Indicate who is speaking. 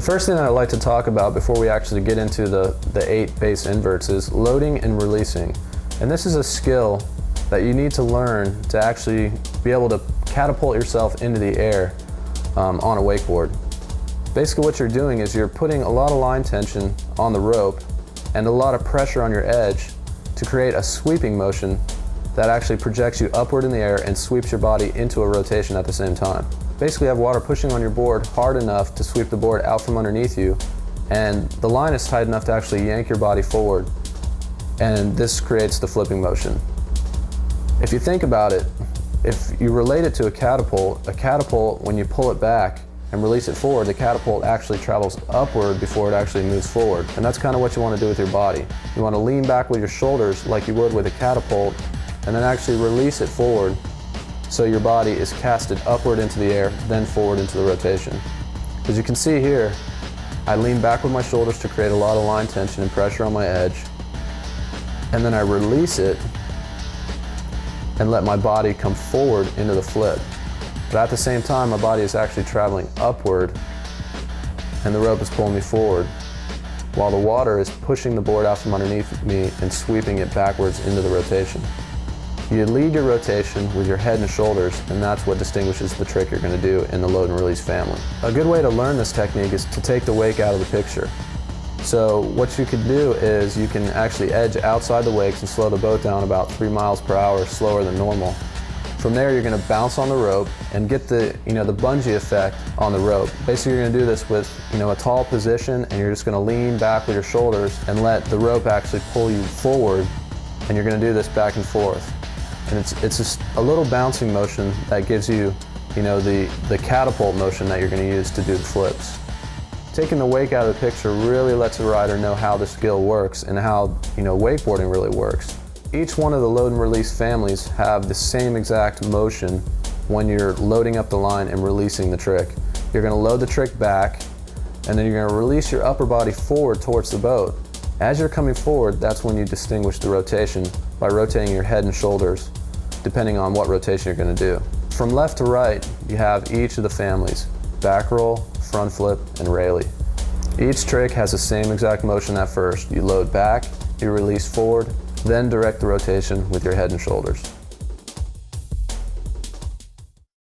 Speaker 1: The first thing that I'd like to talk about before we actually get into the 8 base inverts is loading and releasing. And this is a skill that you need to learn to actually be able to catapult yourself into the air on a wakeboard. Basically what you're doing is you're putting a lot of line tension on the rope and a lot of pressure on your edge to create a sweeping motion that actually projects you upward in the air and sweeps your body into a rotation at the same time. Basically you have water pushing on your board hard enough to sweep the board out from underneath you, and the line is tight enough to actually yank your body forward, and this creates the flipping motion. If you think about it, if you relate it to a catapult, when you pull it back and release it forward, the catapult actually travels upward before it actually moves forward. And that's kind of what you want to do with your body. You want to lean back with your shoulders like you would with a catapult, and then actually release it forward so your body is casted upward into the air, then forward into the rotation. As you can see here, I lean back with my shoulders to create a lot of line tension and pressure on my edge, and then I release it and let my body come forward into the flip. But at the same time, my body is actually traveling upward and the rope is pulling me forward, while the water is pushing the board out from underneath me and sweeping it backwards into the rotation. You lead your rotation with your head and shoulders, and that's what distinguishes the trick you're going to do in the load and release family. A good way to learn this technique is to take the wake out of the picture. So what you could do is you can actually edge outside the wakes and slow the boat down about 3 miles per hour slower than normal. From there you're going to bounce on the rope and get the bungee effect on the rope. Basically you're going to do this with a tall position, and you're just going to lean back with your shoulders and let the rope actually pull you forward, and you're going to do this back and forth. And it's just a little bouncing motion that gives you, the catapult motion that you're going to use to do the flips. Taking the wake out of the picture really lets the rider know how the skill works and how, wakeboarding really works. Each one of the load and release families have the same exact motion when you're loading up the line and releasing the trick. You're going to load the trick back, and then you're going to release your upper body forward towards the boat. As you're coming forward, that's when you distinguish the rotation by rotating your head and shoulders, depending on what rotation you're going to do. From left to right, you have each of the families: back roll, front flip, and railie. Each trick has the same exact motion at first. You load back, you release forward, then direct the rotation with your head and shoulders.